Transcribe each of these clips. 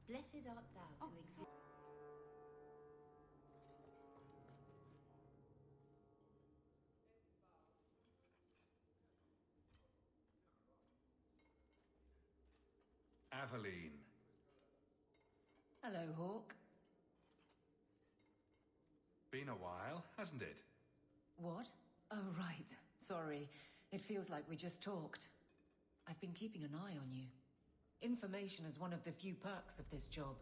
Blessed art thou who exists. Aveline. Hello, Hawk. Been a while, hasn't it? What? Oh, right. Sorry. It feels like we just talked. I've been keeping an eye on you. Information is one of the few perks of this job.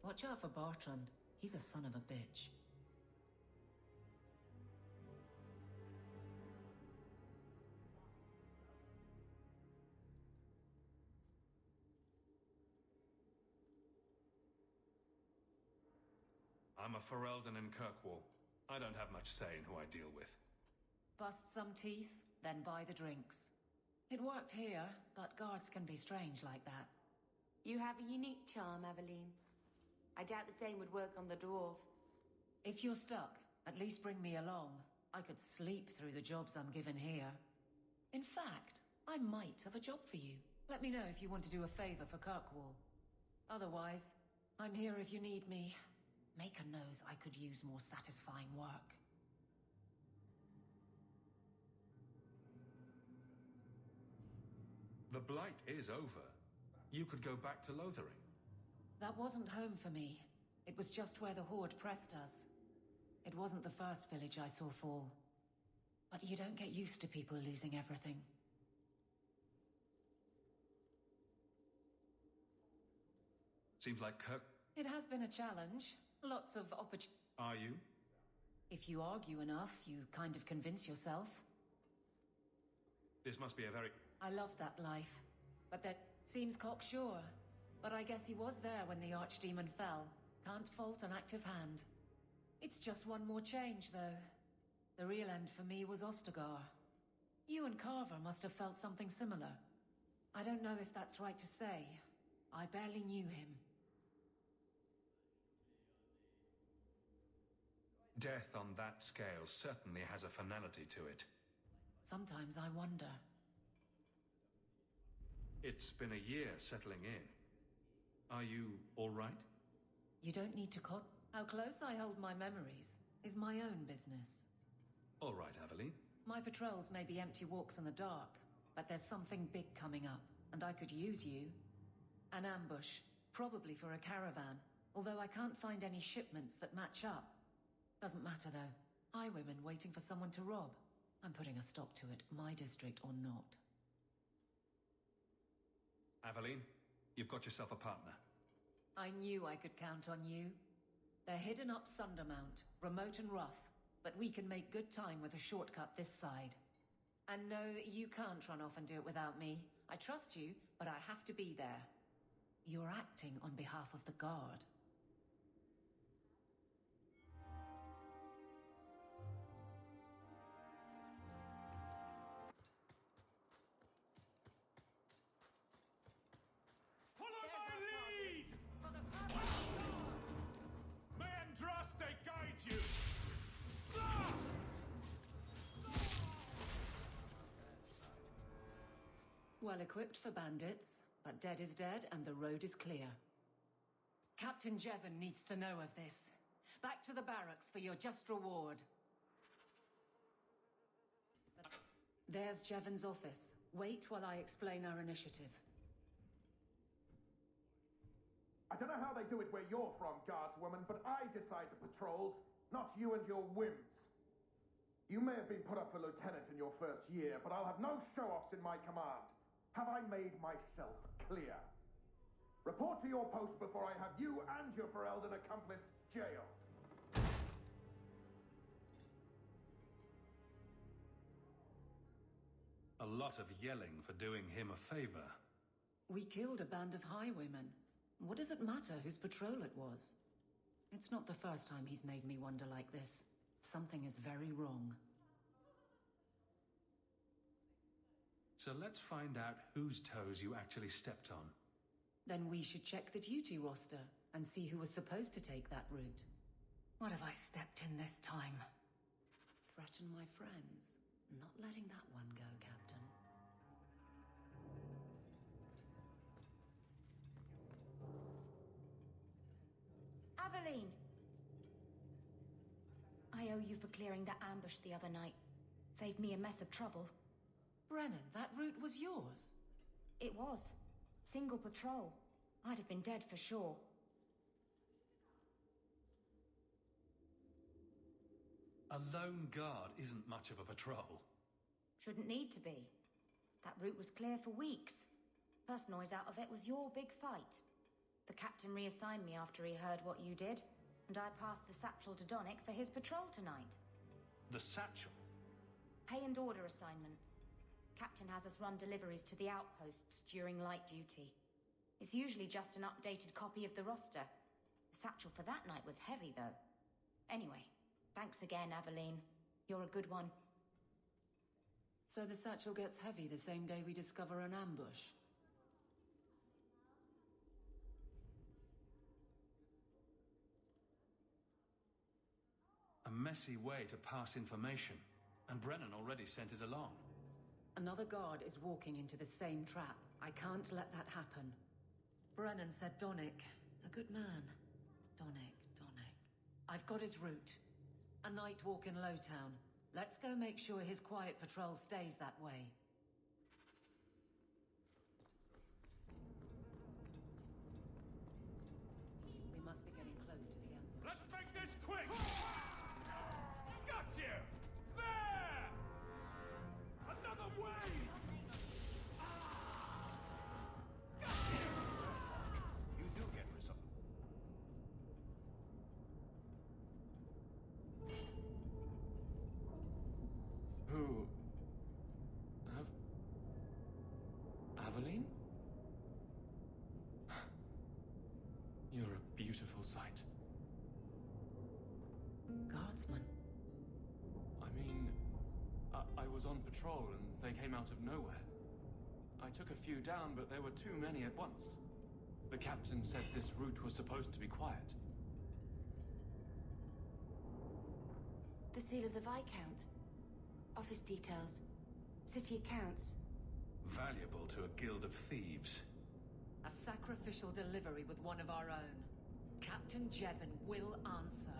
Watch out for Bartrand. He's a son of a bitch. I'm a Ferelden in Kirkwall. I don't have much say in who I deal with. Bust some teeth, then buy the drinks. It worked here, but guards can be strange like that. You have a unique charm, Aveline. I doubt the same would work on the dwarf. If you're stuck, at least bring me along. I could sleep through the jobs I'm given here. In fact, I might have a job for you. Let me know if you want to do a favor for Kirkwall. Otherwise, I'm here if you need me. Maker knows I could use more satisfying work. The Blight is over. You could go back to Lothering. That wasn't home for me. It was just where the Horde pressed us. It wasn't the first village I saw fall. But you don't get used to people losing everything. Seems like Kirk... It has been a challenge. Lots of opportunities. Are you? If you argue enough, you kind of convince yourself. This must be a very... I love that life. But that seems cocksure. But I guess he was there when the Archdemon fell. Can't fault an active hand. It's just one more change, though. The real end for me was Ostagar. You and Carver must have felt something similar. I don't know if that's right to say. I barely knew him. Death on that scale certainly has a finality to it. Sometimes I wonder. It's been a year settling in. Are you all right? You don't need to How close I hold my memories is my own business. All right, Aveline. My patrols may be empty walks in the dark, but there's something big coming up, and I could use you. An ambush, probably for a caravan, although I can't find any shipments that match up. Doesn't matter though. Highwaymen waiting for someone to rob. I'm putting a stop to it, my district or not. Aveline, you've got yourself a partner. I knew I could count on you. They're hidden up Sundermount, remote and rough, but we can make good time with a shortcut this side. And no, you can't run off and do it without me. I trust you, but I have to be there. You're acting on behalf of the Guard. They guide you! Blast! Well equipped for bandits, but dead is dead and the road is clear. Captain Jevon needs to know of this. Back to the barracks for your just reward. There's Jevon's office. Wait while I explain our initiative. I don't know how they do it where you're from, guardswoman, but I decide the patrols, not you and your whims. You may have been put up for lieutenant in your first year, but I'll have no show-offs in my command. Have I made myself clear? Report to your post before I have you and your Ferelden accomplice jailed. A lot of yelling for doing him a favor. We killed a band of highwaymen. What does it matter whose patrol it was? It's not the first time he's made me wonder like this. Something is very wrong. So let's find out whose toes you actually stepped on. Then we should check the duty roster and see who was supposed to take that route. What have I stepped in this time? Threaten my friends. Not letting that one go, Captain. Aveline! I owe you for clearing that ambush the other night. Saved me a mess of trouble. Brennan, that route was yours? It was. Single patrol. I'd have been dead for sure. A lone guard isn't much of a patrol. Shouldn't need to be. That route was clear for weeks. First noise out of it was your big fight. The captain reassigned me after he heard what you did, and I passed the satchel to Donick for his patrol tonight. The satchel? Pay and order assignments. Captain has us run deliveries to the outposts during light duty. It's usually just an updated copy of the roster. The satchel for that night was heavy, though. Anyway, thanks again, Aveline. You're a good one. So the satchel gets heavy the same day we discover an ambush? A messy way to pass information, and Brennan already sent it along. Another guard is walking into the same trap. I can't let that happen. Brennan said Donick, a good man. Donick. I've got his route. A night walk in Lowtown. Let's go make sure his quiet patrol stays that way. We must be getting close to the ambush. Let's make this quick! Got you! There! Another wave! Got you! You do get results. Who? Aveline? You're a beautiful sight. Guardsman. I mean, I was on patrol and they came out of nowhere. I took a few down, but there were too many at once. The captain said this route was supposed to be quiet. The seal of the Viscount. Office details. City accounts. Valuable to a guild of thieves. A sacrificial delivery with one of our own. Captain Jevon will answer.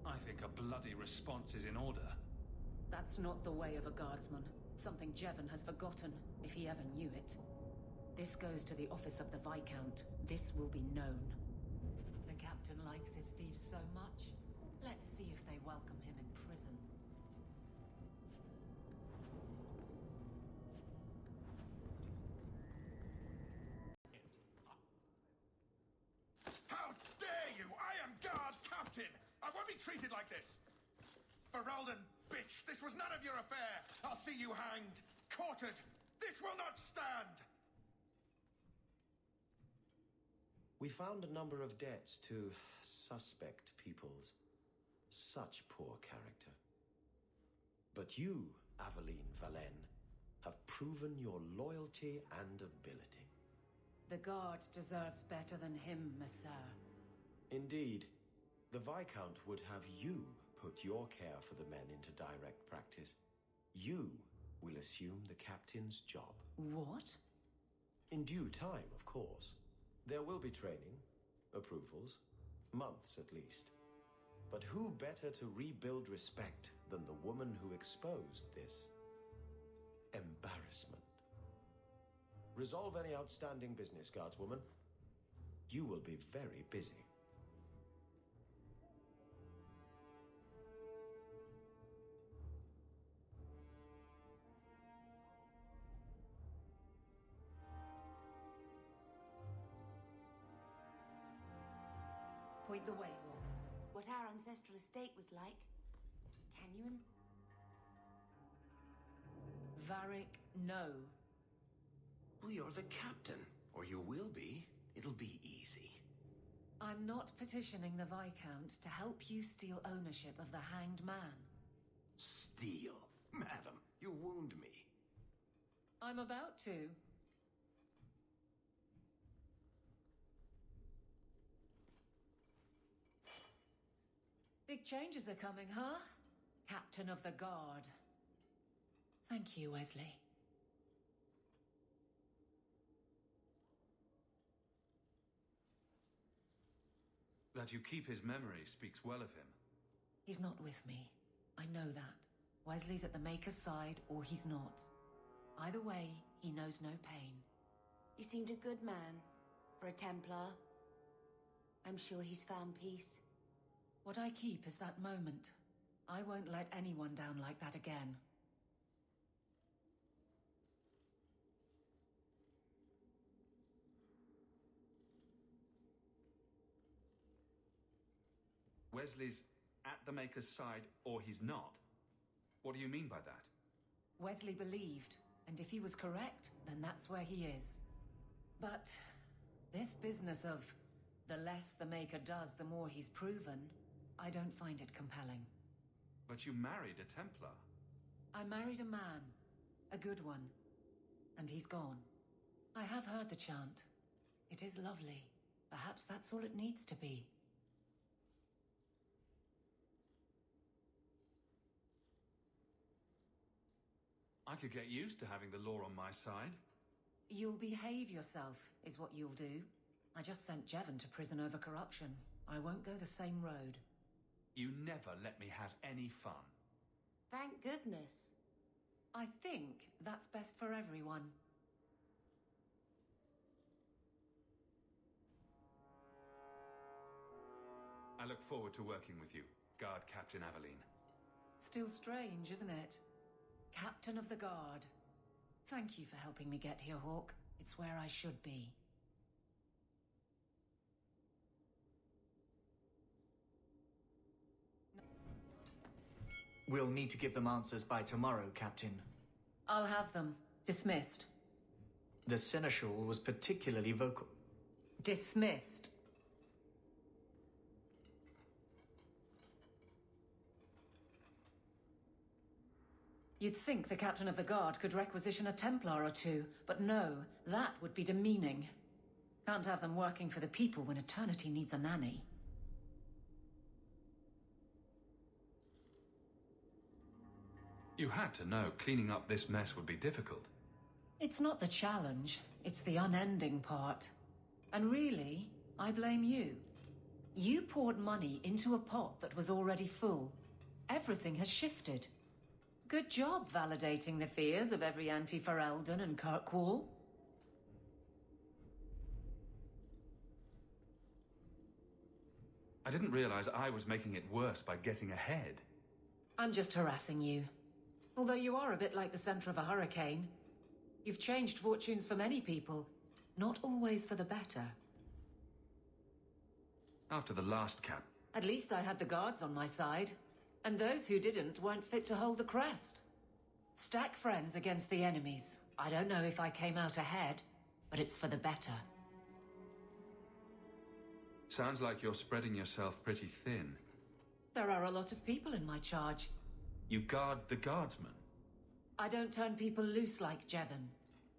I think a bloody response is in order. That's not the way of a guardsman. Something Jevon has forgotten, if he ever knew it. This goes to the office of the Viscount. This will be known. The captain likes his thieves so much. Let's see if they welcome him in prison. How dare you! I am guard captain! I won't be treated like this! Ferelden, bitch! This was none of your affair! I'll see you hanged! Quartered! This will not stand! We found a number of debts to suspect peoples. Such poor character. But you, Aveline Valenne, have proven your loyalty and ability. The guard deserves better than him, Messire. Indeed. The Viscount would have you put your care for the men into direct practice. You will assume the captain's job. What? In due time, of course. There will be training, approvals, months at least. But who better to rebuild respect than the woman who exposed this embarrassment? Resolve any outstanding business, guardswoman. You will be very busy. Point the way, Hawk. What our ancestral estate was like. Can you? Varric, no. Well, you're the captain. Or you will be. It'll be easy. I'm not petitioning the Viscount to help you steal ownership of the Hanged Man. Steal? Madam, you wound me. I'm about to. Big changes are coming, huh? Captain of the Guard. Thank you, Wesley. That you keep his memory speaks well of him. He's not with me. I know that. Wesley's at the Maker's side, or he's not. Either way, he knows no pain. He seemed a good man for a Templar. I'm sure he's found peace. What I keep is that moment. I won't let anyone down like that again. Wesley's at the Maker's side, or he's not? What do you mean by that? Wesley believed, and if he was correct, then that's where he is. But this business of the less the Maker does, the more he's proven, I don't find it compelling. But you married a Templar. I married a man, a good one, and he's gone. I have heard the chant. It is lovely. Perhaps that's all it needs to be. I could get used to having the law on my side. You'll behave yourself, is what you'll do. I just sent Jevon to prison over corruption. I won't go the same road. You never let me have any fun. Thank goodness. I think that's best for everyone. I look forward to working with you, Guard Captain Aveline. Still strange, isn't it? Captain of the Guard. Thank you for helping me get here, Hawk. It's where I should be. We'll need to give them answers by tomorrow, Captain. I'll have them. Dismissed. The Seneschal was particularly vocal. Dismissed. You'd think the Captain of the Guard could requisition a Templar or two, but no, that would be demeaning. Can't have them working for the people when eternity needs a nanny. You had to know cleaning up this mess would be difficult. It's not the challenge, it's the unending part. And really, I blame you. You poured money into a pot that was already full. Everything has shifted. Good job validating the fears of every anti-Ferelden and Kirkwall. I didn't realize I was making it worse by getting ahead. I'm just harassing you. Although you are a bit like the center of a hurricane. You've changed fortunes for many people, not always for the better. After the last cap. At least I had the guards on my side. And those who didn't weren't fit to hold the crest. Stack friends against the enemies. I don't know if I came out ahead, but it's for the better. Sounds like you're spreading yourself pretty thin. There are a lot of people in my charge. You guard the guardsmen? I don't turn people loose like Jevon.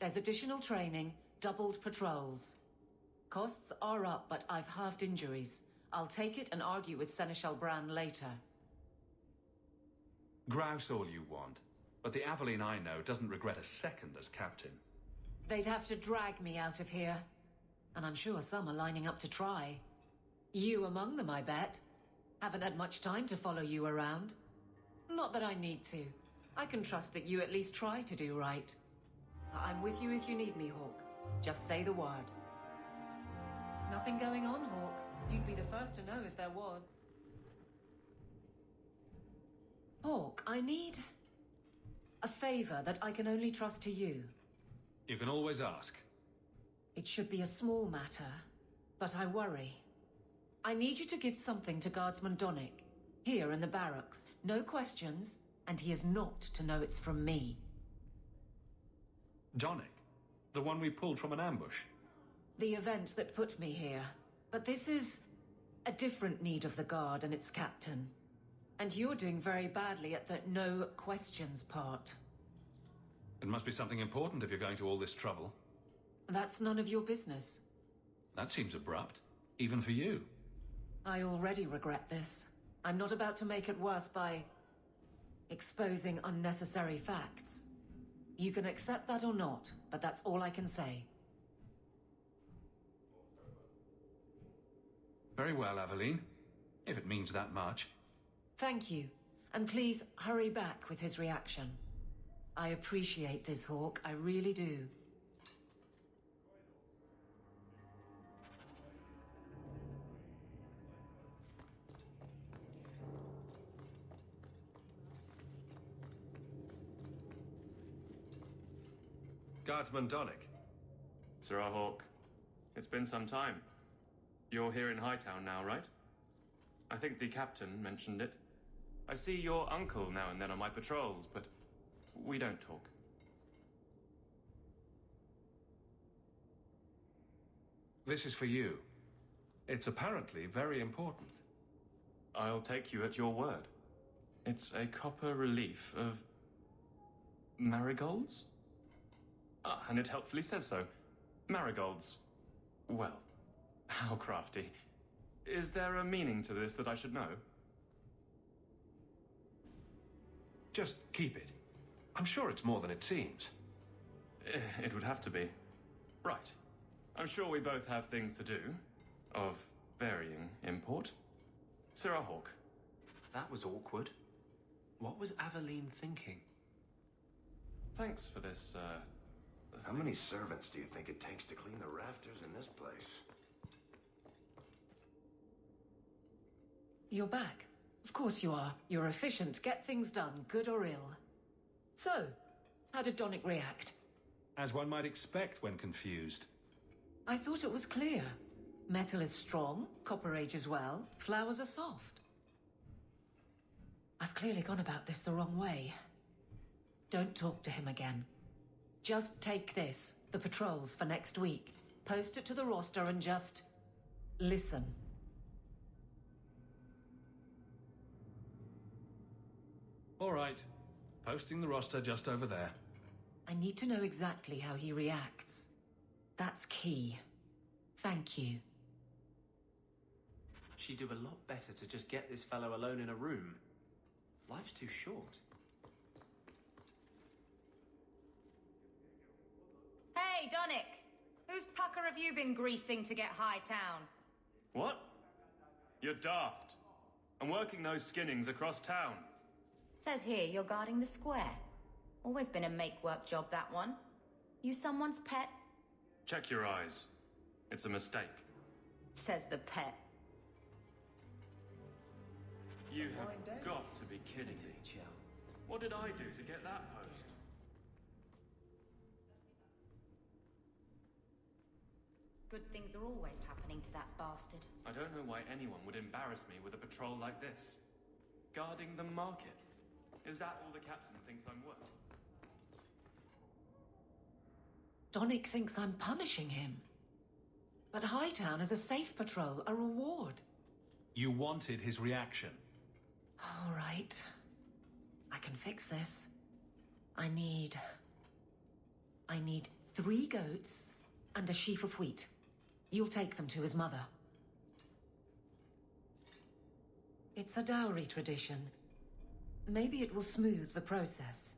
There's additional training, doubled patrols. Costs are up, but I've halved injuries. I'll take it and argue with Seneschal Bran later. Grouse all you want, but the Aveline I know doesn't regret a second as captain. They'd have to drag me out of here. And I'm sure some are lining up to try. You among them, I bet. Haven't had much time to follow you around. Not that I need to. I can trust that you at least try to do right. I'm with you if you need me, Hawk. Just say the word. Nothing going on, Hawk. You'd be the first to know if there was. Hawk, I need a favor that I can only trust to you. You can always ask. It should be a small matter, but I worry. I need you to give something to Guardsman Donnick, here in the barracks. No questions, and he is not to know it's from me. Donnick? The one we pulled from an ambush? The event that put me here. But this is a different need of the Guard and its captain. And you're doing very badly at the no questions part. It must be something important if you're going to all this trouble. That's none of your business. That seems abrupt, even for you. I already regret this. I'm not about to make it worse by exposing unnecessary facts. You can accept that or not, but that's all I can say. Very well, Aveline. If it means that much. Thank you. And please, hurry back with his reaction. I appreciate this, Hawk. I really do. Guardsman Donick. Sir Hawk, it's been some time. You're here in Hightown now, right? I think the captain mentioned it. I see your uncle now and then on my patrols, but we don't talk. This is for you. It's apparently very important. I'll take you at your word. It's a copper relief of marigolds? Ah, and it helpfully says so. Marigolds. Well, how crafty. Is there a meaning to this that I should know? Just keep it. I'm sure it's more than it seems. It would have to be. Right. I'm sure we both have things to do, of varying import. Sir Hawk. That was awkward. What was Aveline thinking? Thanks for this, How many servants do you think it takes to clean the rafters in this place? You're back. Of course you are. You're efficient. Get things done, good or ill. So, how did Donick react? As one might expect when confused. I thought it was clear. Metal is strong, copper ages well, flowers are soft. I've clearly gone about this the wrong way. Don't talk to him again. Just take this, the patrols for next week. Post it to the roster and just listen. All right. Posting the roster just over there. I need to know exactly how he reacts. That's key. Thank you. She'd do a lot better to just get this fellow alone in a room. Life's too short. Hey, Donick! Whose pucker have you been greasing to get Hightown? What? You're daft. I'm working those skinnings across town. Says here you're guarding the square. Always been a make-work job, that one. You someone's pet? Check your eyes. It's a mistake. Says the pet. You have got to be kidding me. What did I do to get that post? Good things are always happening to that bastard. I don't know why anyone would embarrass me with a patrol like this. Guarding the market. Is that all the captain thinks I'm worth? Donick thinks I'm punishing him. But Hightown is a safe patrol, a reward. You wanted his reaction. All right. I can fix this. I need 3 goats and a sheaf of wheat. You'll take them to his mother. It's a dowry tradition. Maybe it will smooth the process.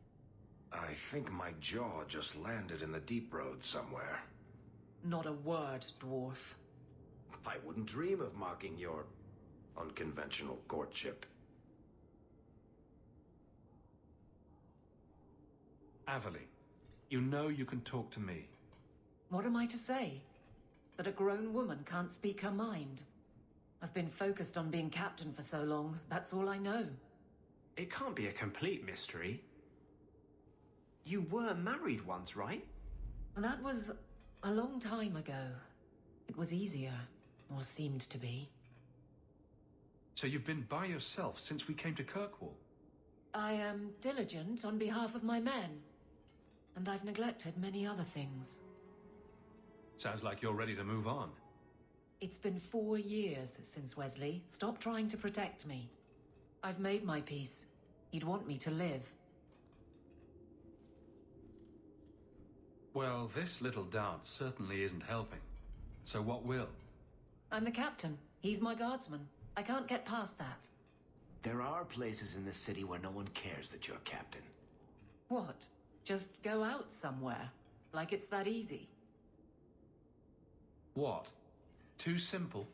I think my jaw just landed in the deep road somewhere. Not a word, dwarf. I wouldn't dream of mocking your unconventional courtship. Aveline, you know you can talk to me. What am I to say? That a grown woman can't speak her mind? I've been focused on being captain for so long, that's all I know. It can't be a complete mystery. You were married once, right? That was a long time ago. It was easier, or seemed to be. So you've been by yourself since we came to Kirkwall? I am diligent on behalf of my men. And I've neglected many other things. Sounds like you're ready to move on. It's been 4 years since Wesley. Stop trying to protect me. I've made my peace. You'd want me to live. Well, this little dance certainly isn't helping. So what will? I'm the captain. He's my guardsman. I can't get past that. There are places in this city where no one cares that you're captain. What? Just go out somewhere? Like it's that easy? What? Too simple?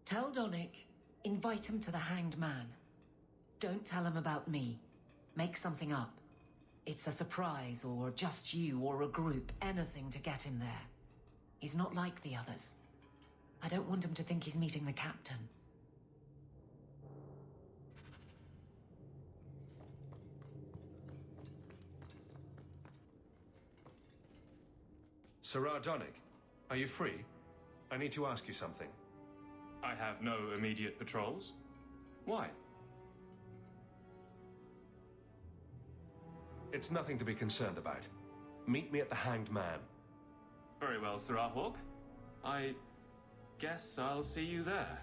Tell Donnick, invite him to the Hanged Man. Don't tell him about me. Make something up. It's a surprise, or just you, or a group, anything to get him there. He's not like the others. I don't want him to think he's meeting the captain. Sirrah Donnick, are you free? I need to ask you something. I have no immediate patrols. Why? It's nothing to be concerned about. Meet me at the Hanged Man. Very well, Sirrah Hawk. I guess I'll see you there.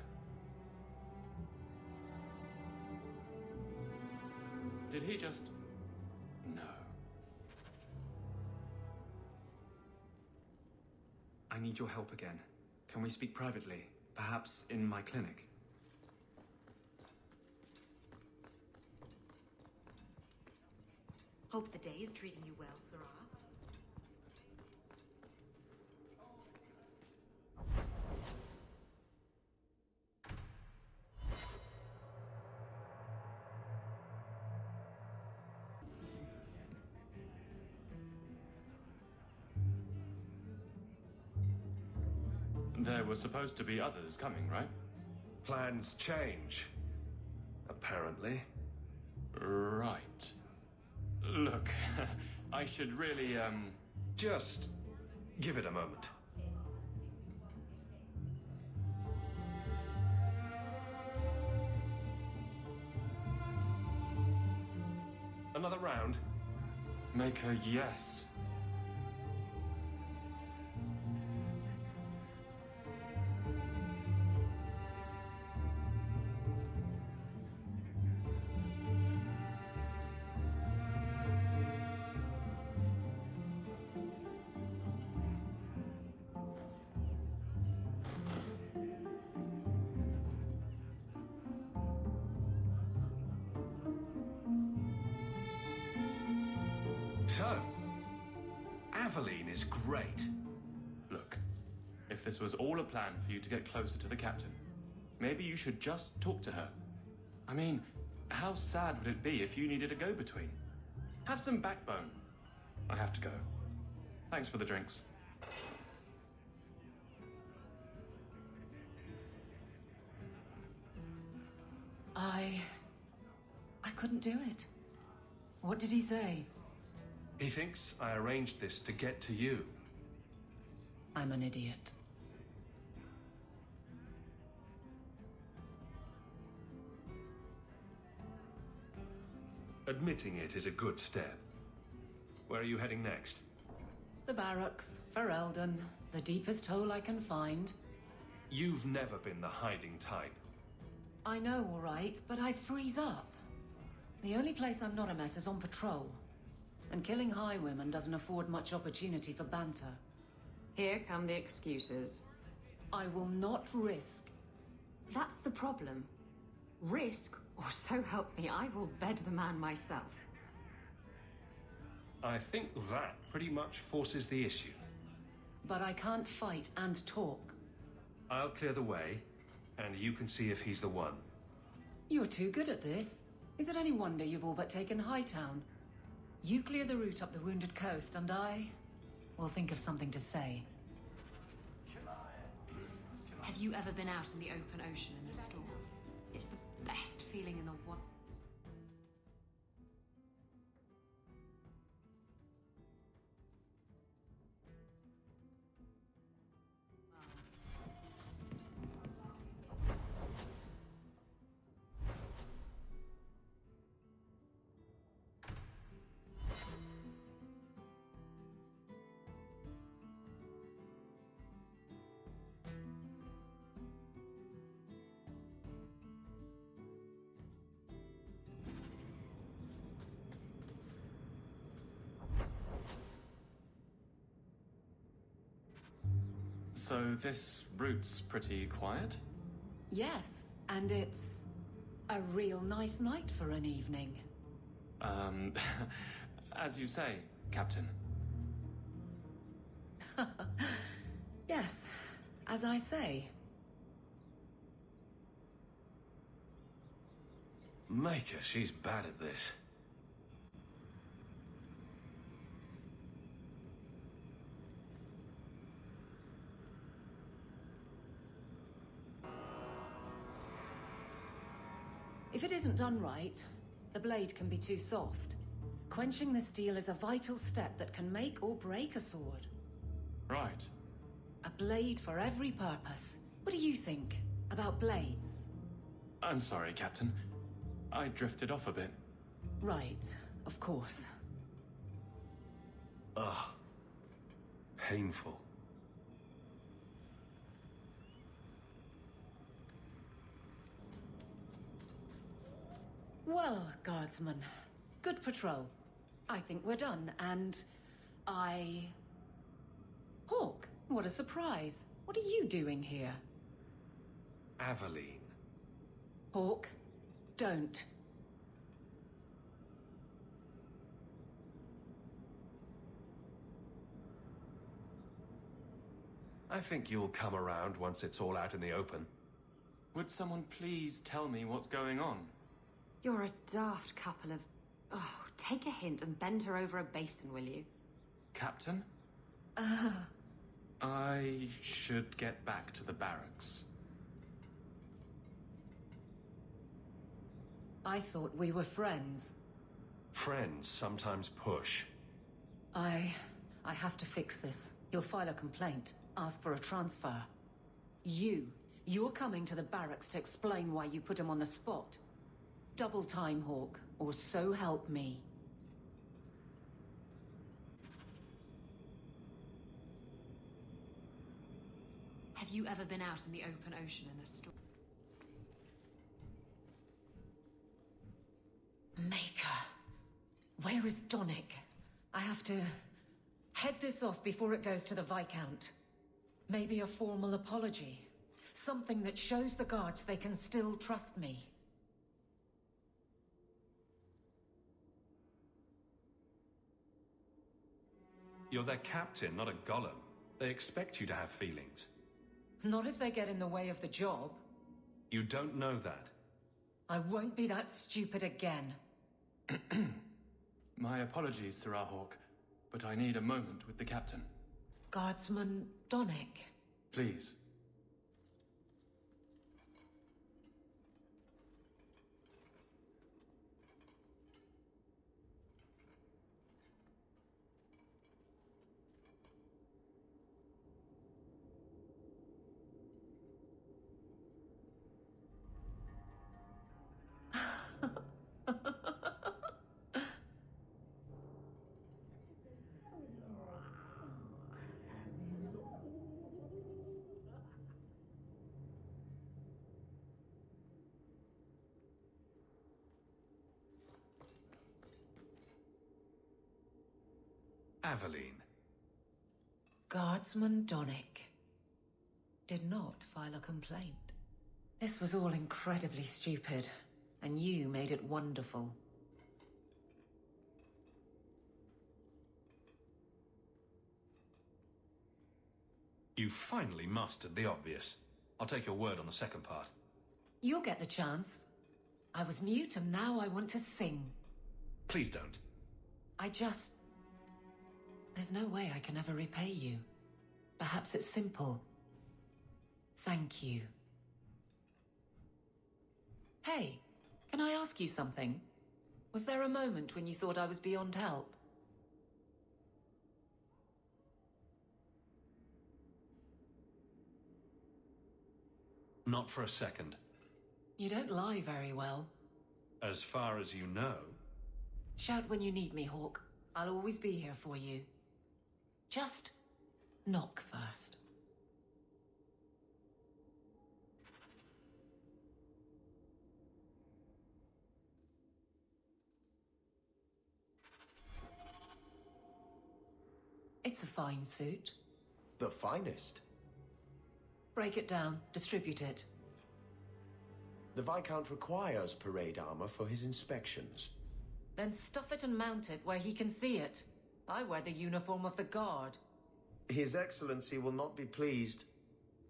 Did he just... No. I need your help again. Can we speak privately? Perhaps in my clinic? Hope the day is treating you well, Sirrah. There were supposed to be others coming, right? Plans change. Apparently. Right. Look, I should really, Just give it a moment. Another round? Make a yes. So, Aveline is great. Look, if this was all a plan for you to get closer to the captain, maybe you should just talk to her. I mean, how sad would it be if you needed a go-between? Have some backbone. I have to go. Thanks for the drinks. I couldn't do it. What did he say? He thinks I arranged this to get to you. I'm an idiot. Admitting it is a good step. Where are you heading next? The barracks, for Eldon, the deepest hole I can find. You've never been the hiding type. I know, all right, but I freeze up. The only place I'm not a mess is on patrol. And killing highwaymen doesn't afford much opportunity for banter. Here come the excuses. I will not risk. That's the problem. Risk, or so help me, I will bed the man myself. I think that pretty much forces the issue. But I can't fight and talk. I'll clear the way, and you can see if he's the one. You're too good at this. Is it any wonder you've all but taken Hightown? You clear the route up the Wounded Coast, and I will think of something to say. Have you ever been out in the open ocean in a storm? It's the best feeling in the world. So this route's pretty quiet? Yes, and it's A real nice night for an evening. As you say, Captain. Yes, as I say. Maker, she's bad at this. If it isn't done right, the blade can be too soft. Quenching the steel is a vital step that can make or break a sword. Right. A blade for every purpose. What do you think about blades? I'm sorry, Captain. I drifted off a bit. Right, of course. Ugh. Painful. Well, guardsman, good patrol. I think we're done, and Hawk, what a surprise. What are you doing here? Aveline. Hawk, don't. I think you'll come around once it's all out in the open. Would someone please tell me what's going on? You're a daft couple of... Oh, take a hint and bend her over a basin, will you? Captain? I should get back to the barracks. I thought we were friends. Friends sometimes push. I have to fix this. He'll file a complaint, ask for a transfer. You're coming to the barracks to explain why you put him on the spot. Double time, Hawk, or so help me. Have you ever been out in the open ocean in a storm? Maker. Where is Donick? I have to head this off before it goes to the Viscount. Maybe a formal apology. Something that shows the guards they can still trust me. You're their captain, not a golem. They expect you to have feelings. Not if they get in the way of the job. You don't know that. I won't be that stupid again. My apologies, Sir Hawk, but I need a moment with the captain. Guardsman Donick. Please. Aveline. Guardsman Donick did not file a complaint. This was all incredibly stupid, and you made it wonderful. You finally mastered the obvious. I'll take your word on the second part. You'll get the chance. I was mute and now I want to sing. Please don't. There's no way I can ever repay you. Perhaps it's simple. Thank you. Hey, can I ask you something? Was there a moment when you thought I was beyond help? Not for a second. You don't lie very well. As far as you know. Shout when you need me, Hawk. I'll always be here for you. Just knock first. It's a fine suit. The finest. Break it down, distribute it. The Viscount requires parade armor for his inspections. Then stuff it and mount it where he can see it. I wear the uniform of the Guard. His Excellency will not be pleased.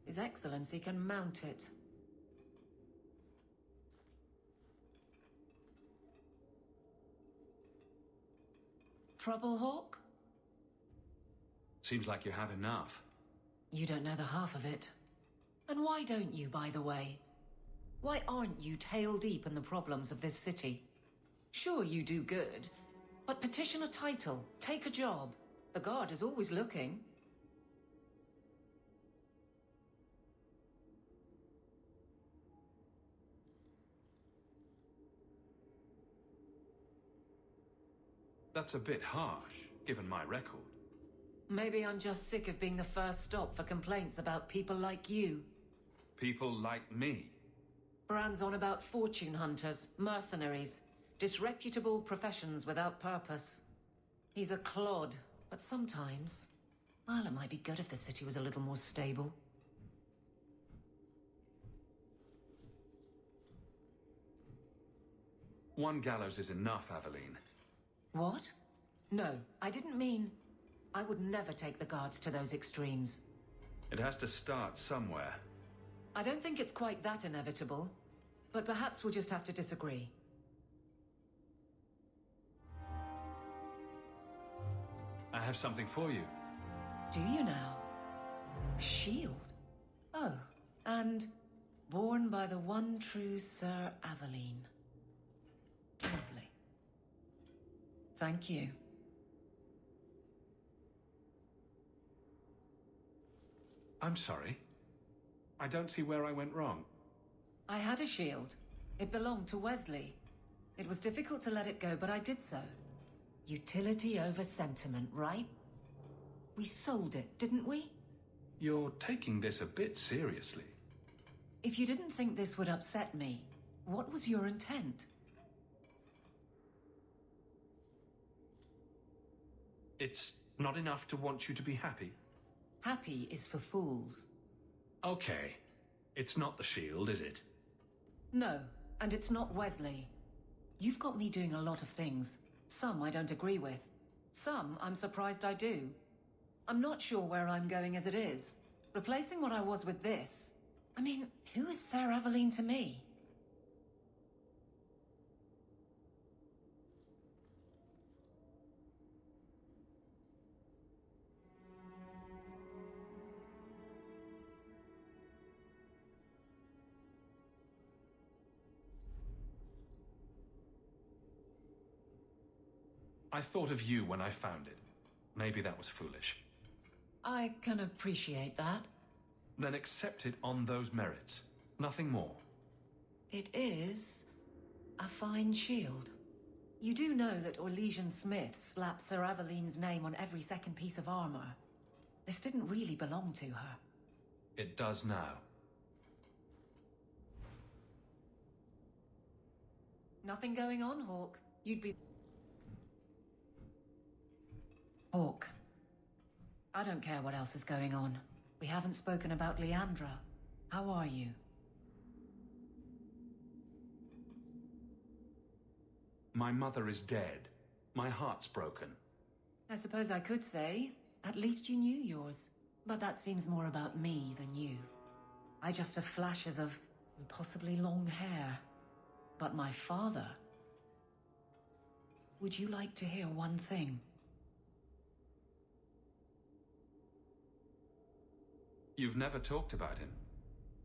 His Excellency can mount it. Trouble, Hawk? Seems like you have enough. You don't know the half of it. And why don't you, by the way? Why aren't you tail deep in the problems of this city? Sure, you do good, but petition a title, take a job. The Guard is always looking. That's a bit harsh, given my record. Maybe I'm just sick of being the first stop for complaints about people like you. People like me. Bran's on about fortune hunters, mercenaries, disreputable professions without purpose. He's a clod, but sometimes, well, it might be good if the city was a little more stable. One gallows is enough, Aveline. What? No, I didn't mean... I would never take the Guards to those extremes. It has to start somewhere. I don't think it's quite that inevitable, but perhaps we'll just have to disagree. I have something for you. Do you now? A shield? Oh, and born by the one true Sir Aveline. Lovely. Thank you. I'm sorry. I don't see where I went wrong. I had a shield. It belonged to Wesley. It was difficult to let it go, but I did so. Utility over sentiment, right? We sold it, didn't we? You're taking this a bit seriously. If you didn't think this would upset me, what was your intent? It's not enough to want you to be happy. Happy is for fools. Okay. It's not the shield, is it? No, and it's not Wesley. You've got me doing a lot of things. Some I don't agree with. Some I'm surprised I do. I'm not sure where I'm going as it is. Replacing what I was with this... I mean, who is Sir Aveline to me? I thought of you when I found it. Maybe that was foolish. I can appreciate that. Then accept it on those merits. Nothing more. It is a fine shield. You do know that Orlesian Smith slapped Sir Aveline's name on every second piece of armor. This didn't really belong to her. It does now. Nothing going on, Hawk. You'd be... Hawk. I don't care what else is going on. We haven't spoken about Leandra. How are you? My mother is dead. My heart's broken. I suppose I could say, at least you knew yours. But that seems more about me than you. I just have flashes of impossibly long hair. But my father... Would you like to hear one thing? You've never talked about him.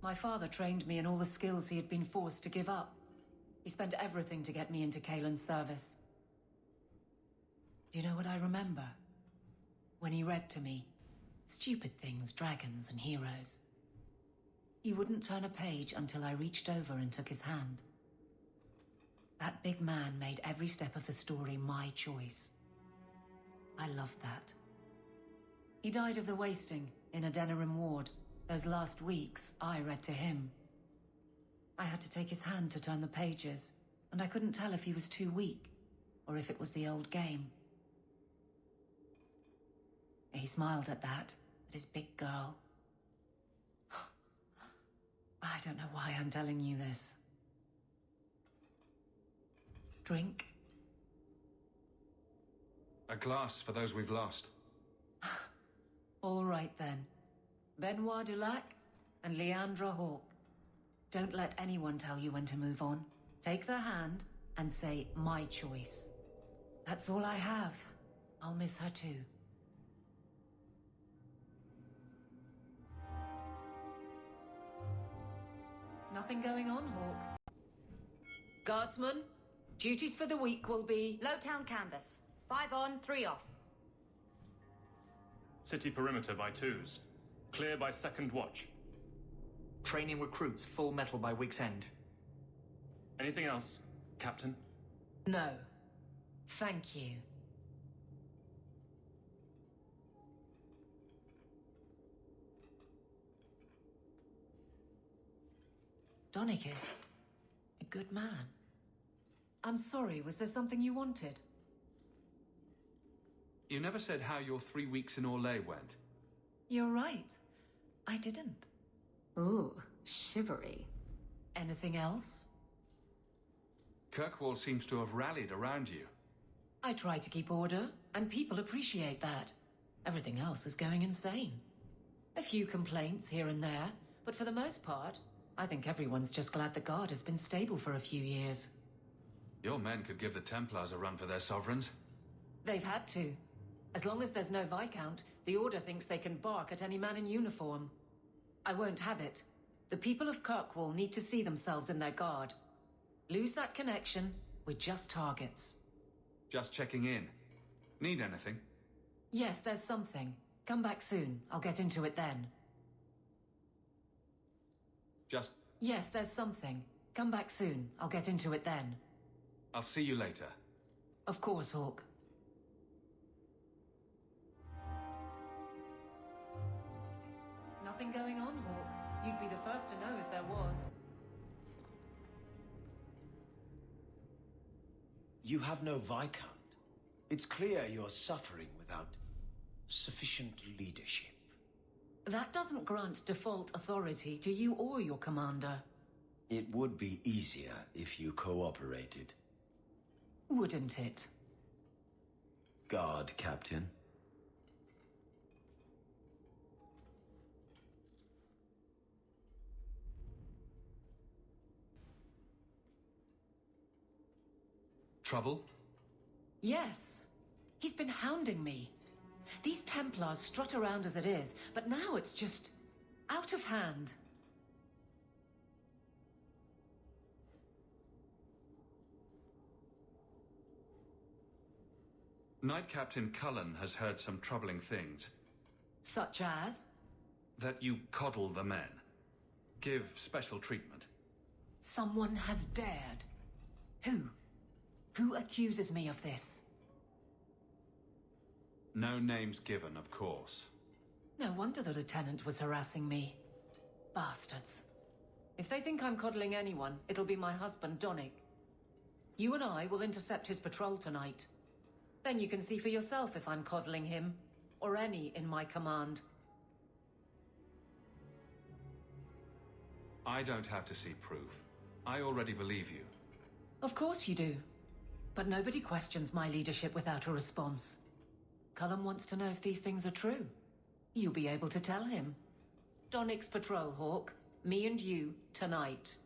My father trained me in all the skills he had been forced to give up. He spent everything to get me into Kaelin's service. Do you know what I remember? When he read to me, stupid things, dragons and heroes. He wouldn't turn a page until I reached over and took his hand. That big man made every step of the story my choice. I loved that. He died of the wasting in a Denerim ward. Those last weeks, I read to him. I had to take his hand to turn the pages, and I couldn't tell if he was too weak, or if it was the old game. He smiled at that, at his big girl. I don't know why I'm telling you this. Drink? A glass for those we've lost. All right then. Benoit Dulac and Leandra Hawke. Don't let anyone tell you when to move on. Take their hand and say, my choice. That's all I have. I'll miss her too. Nothing going on, Hawke. Guardsman, duties for the week will be... Low-town canvas. 5 on, 3 off. City perimeter by 2s. Clear by 2nd watch. Training recruits full metal by week's end. Anything else, Captain? No. Thank you. Donick is a good man. I'm sorry, was there something you wanted? You never said how your 3 weeks in Orlais went. You're right. I didn't. Ooh, shivery. Anything else? Kirkwall seems to have rallied around you. I try to keep order, and people appreciate that. Everything else is going insane. A few complaints here and there, but for the most part, I think everyone's just glad the Guard has been stable for a few years. Your men could give the Templars a run for their sovereigns. They've had to. As long as there's no Viscount, the Order thinks they can bark at any man in uniform. I won't have it. The people of Kirkwall need to see themselves in their Guard. Lose that connection, we're just targets. Just checking in. Need anything? Yes, there's something. Come back soon. I'll get into it then. Just... Yes, there's something. Come back soon. I'll get into it then. I'll see you later. Of course, Hawke. Nothing going on, Hawke. You'd be the first to know if there was. You have no Viscount. It's clear you're suffering without sufficient leadership. That doesn't grant default authority to you or your commander. It would be easier if you cooperated. Wouldn't it? Guard, Captain. Trouble? Yes. He's been hounding me. These Templars strut around as it is, but now it's just... out of hand. Knight Captain Cullen has heard some troubling things. Such as? That you coddle the men. Give special treatment. Someone has dared. Who? Who accuses me of this? No names given, of course. No wonder the Lieutenant was harassing me. Bastards. If they think I'm coddling anyone, it'll be my husband, Donick. You and I will intercept his patrol tonight. Then you can see for yourself if I'm coddling him, or any in my command. I don't have to see proof. I already believe you. Of course you do. But nobody questions my leadership without a response. Cullen wants to know if these things are true. You'll be able to tell him. Donick's patrol, Hawke. Me and you, tonight.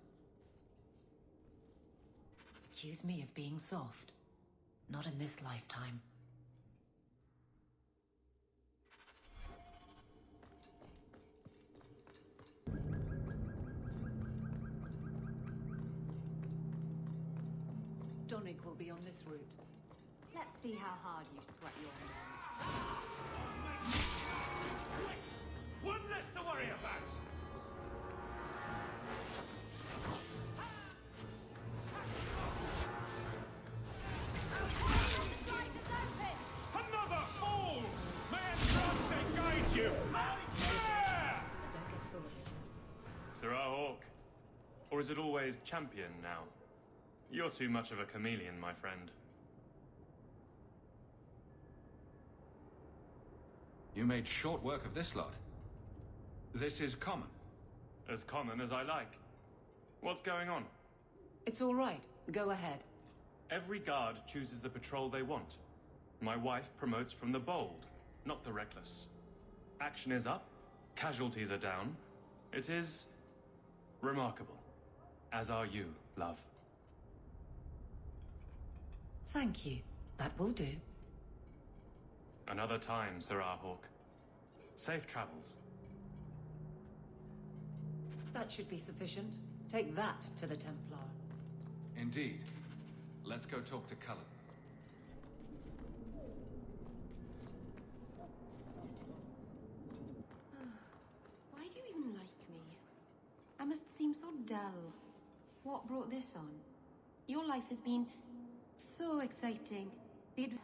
Accuse me of being soft. Not in this lifetime. Donick will be on this route. Let's see how hard you sweat your way. One less to worry about! Another falls! May Andraste guide you! Yeah! Don't get full of yourself. Sir Hawke. Or is it always champion now? You're too much of a chameleon, my friend. You made short work of this lot. This is common. As common as I like. What's going on? It's all right. Go ahead. Every guard chooses the patrol they want. My wife promotes from the bold, not the reckless. Action is up, casualties are down. It is remarkable. As are you, love. Thank you. That will do. Another time, Sir Hawk. Safe travels. That should be sufficient. Take that to the Templar. Indeed. Let's go talk to Cullen. Why do you even like me? I must seem so dull. What brought this on? Your life has been so exciting.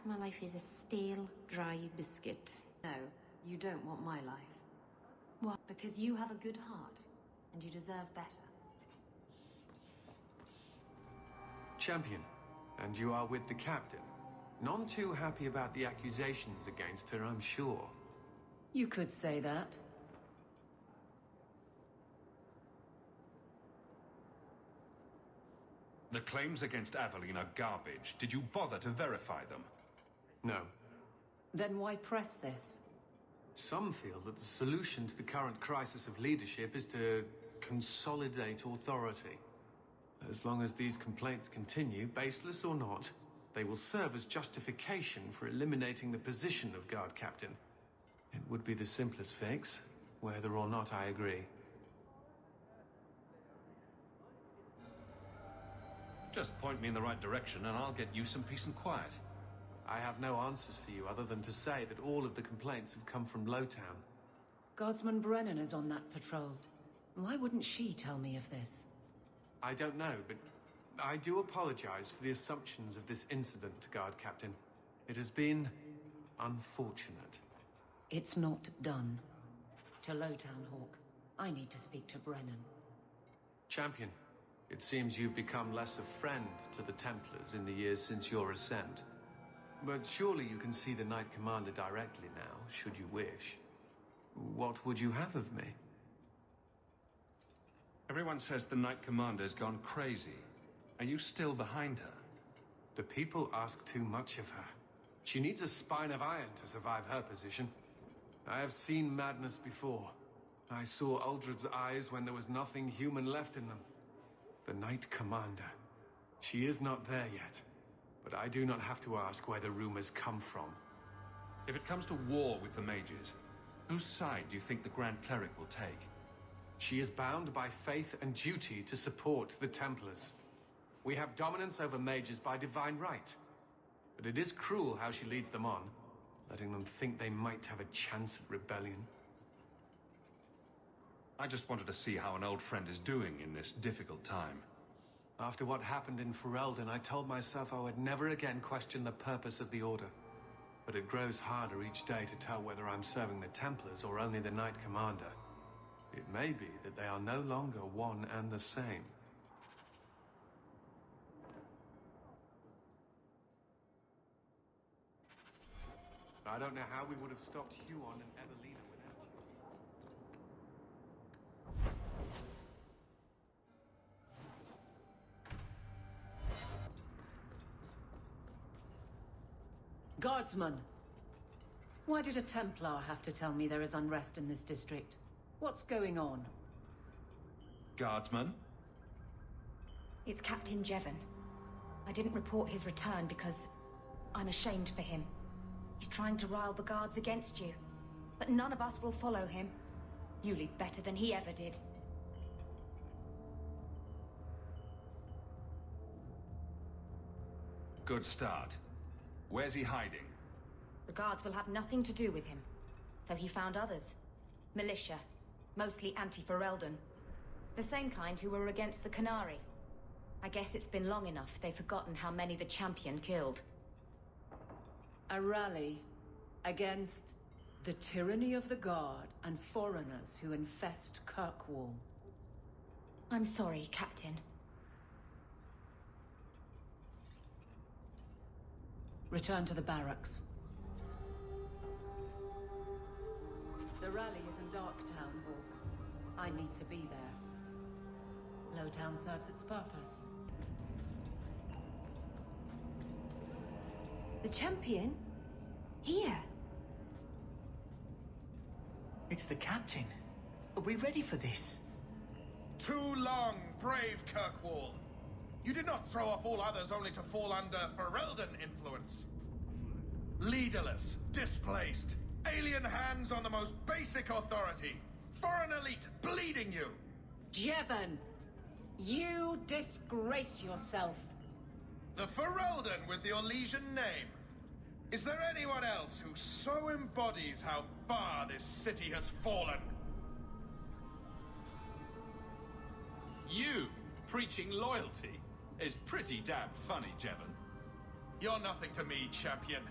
My life is a stale, dry biscuit. No, you don't want my life. What? Because you have a good heart, and you deserve better. Champion, and you are with the captain. None too happy about the accusations against her, I'm sure. You could say that. The claims against Aveline are garbage. Did you bother to verify them? No. Then why press this? Some feel that the solution to the current crisis of leadership is to consolidate authority. As long as these complaints continue, baseless or not, they will serve as justification for eliminating the position of guard captain. It would be the simplest fix, whether or not I agree. Just point me in the right direction and I'll get you some peace and quiet. I have no answers for you other than to say that all of the complaints have come from Lowtown. Guardsman Brennan is on that patrol. Why wouldn't she tell me of this? I don't know, but I do apologize for the assumptions of this incident, Guard Captain. It has been unfortunate. It's not done. To Lowtown, Hawk. I need to speak to Brennan. Champion, it seems you've become less a friend to the Templars in the years since your ascent. But surely you can see the Knight Commander directly now, should you wish. What would you have of me? Everyone says the Knight Commander's gone crazy. Are you still behind her? The people ask too much of her. She needs a spine of iron to survive her position. I have seen madness before. I saw Uldred's eyes when there was nothing human left in them. The Knight Commander. She is not there yet. But I do not have to ask where the rumors come from. If it comes to war with the mages, whose side do you think the Grand Cleric will take? She is bound by faith and duty to support the Templars. We have dominance over mages by divine right. But it is cruel how she leads them on, letting them think they might have a chance at rebellion. I just wanted to see how an old friend is doing in this difficult time. After what happened in Ferelden, I told myself I would never again question the purpose of the Order. But it grows harder each day to tell whether I'm serving the Templars or only the Knight Commander. It may be that they are no longer one and the same. I don't know how we would have stopped Huon and Evelina without you. Guardsman! Why did a Templar have to tell me there is unrest in this district? What's going on? Guardsman? It's Captain Jevon. I didn't report his return because I'm ashamed for him. He's trying to rile the guards against you. But none of us will follow him. You lead better than he ever did. Good start. Where's he hiding? The guards will have nothing to do with him. So he found others. Militia. Mostly anti-Ferelden. The same kind who were against the Canary. I guess it's been long enough they've forgotten how many the Champion killed. A rally against the tyranny of the Guard and foreigners who infest Kirkwall. I'm sorry, Captain. Return to the barracks. The rally is in Darktown, Hawk. I need to be there. Lowtown serves its purpose. The champion? Here? It's the captain. Are we ready for this? Too long, brave Kirkwall. You did not throw off all others only to fall under Ferelden influence. Leaderless, displaced, alien hands on the most basic authority, foreign elite bleeding you. Jevon, you disgrace yourself. The Ferelden with the Orlesian name. Is there anyone else who so embodies how far this city has fallen? You preaching loyalty is pretty damn funny, Jevon. You're nothing to me, champion.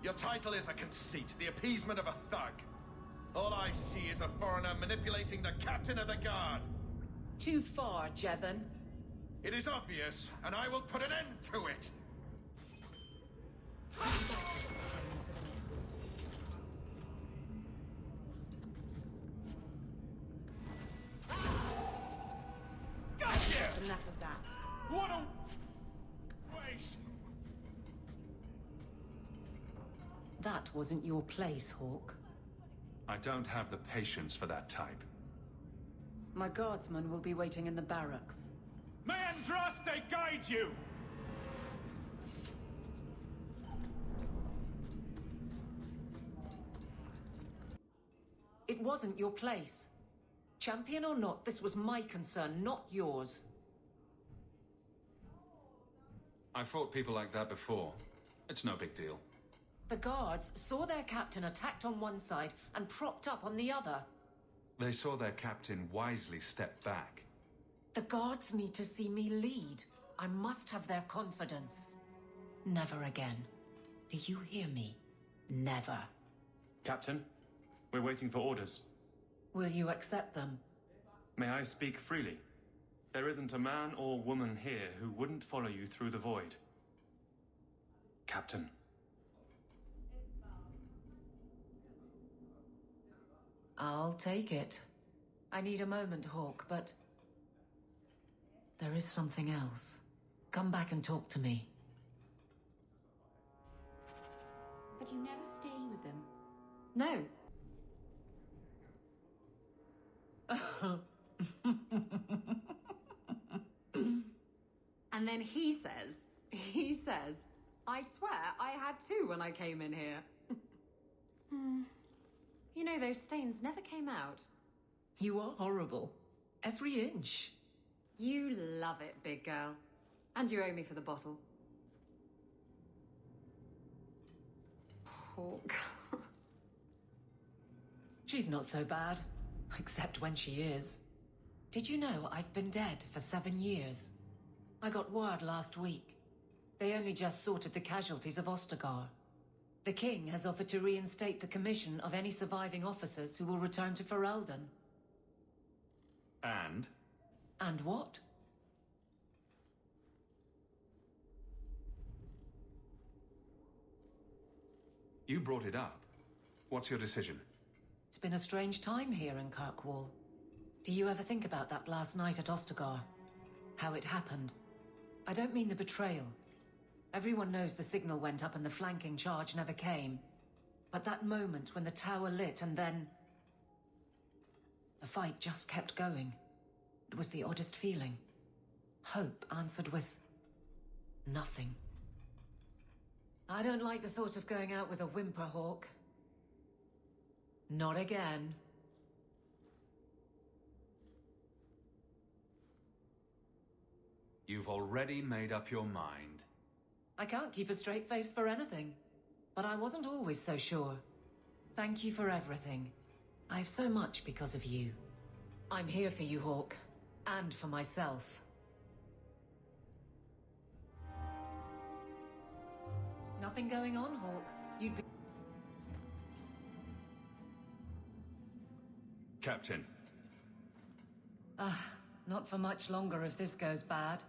Your title is a conceit, the appeasement of a thug. All I see is a foreigner manipulating the captain of the guard. Too far, Jevon. It is obvious, and I will put an end to it. Gotcha! Enough of that. What a waste! That wasn't your place, Hawk. I don't have the patience for that type. My guardsmen will be waiting in the barracks. May Andraste guide you! It wasn't your place. Champion or not, this was my concern, not yours. I fought people like that before. It's no big deal. The guards saw their captain attacked on one side and propped up on the other. They saw their captain wisely step back. The guards need to see me lead. I must have their confidence. Never again. Do you hear me? Never. Captain, we're waiting for orders. Will you accept them? May I speak freely? There isn't a man or woman here who wouldn't follow you through the void. Captain. I'll take it. I need a moment, Hawk, but... there is something else. Come back and talk to me. But you never stay with them. No. And then he says, I swear I had two when I came in here. You know, those stains never came out. You are horrible. Every inch. You love it, big girl. And you owe me for the bottle. Hawk. She's not so bad. Except when she is. Did you know I've been dead for 7 years? I got word last week. They only just sorted the casualties of Ostagar. The king has offered to reinstate the commission of any surviving officers who will return to Ferelden. And? And what? You brought it up. What's your decision? It's been a strange time here in Kirkwall. Do you ever think about that last night at Ostagar? How it happened? I don't mean the betrayal. Everyone knows the signal went up and the flanking charge never came. But that moment when the tower lit and then... the fight just kept going. It was the oddest feeling. Hope answered with... nothing. I don't like the thought of going out with a whimper, Hawk. Not again. You've already made up your mind. I can't keep a straight face for anything. But I wasn't always so sure. Thank you for everything. I've so much because of you. I'm here for you, Hawk. And for myself. Nothing going on, Hawk. You'd be... Captain. Not for much longer if this goes bad.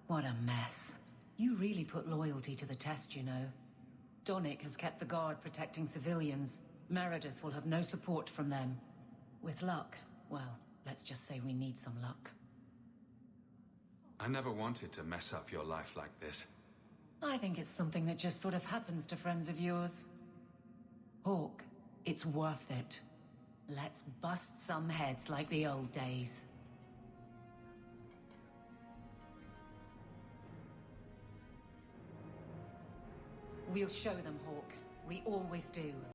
What a mess. You really put loyalty to the test, you know. Donnick has kept the guard protecting civilians. Meredith will have no support from them. With luck, well, let's just say we need some luck. I never wanted to mess up your life like this. I think it's something that just sort of happens to friends of yours. Hawk, it's worth it. Let's bust some heads like the old days. We'll show them, Hawk. We always do.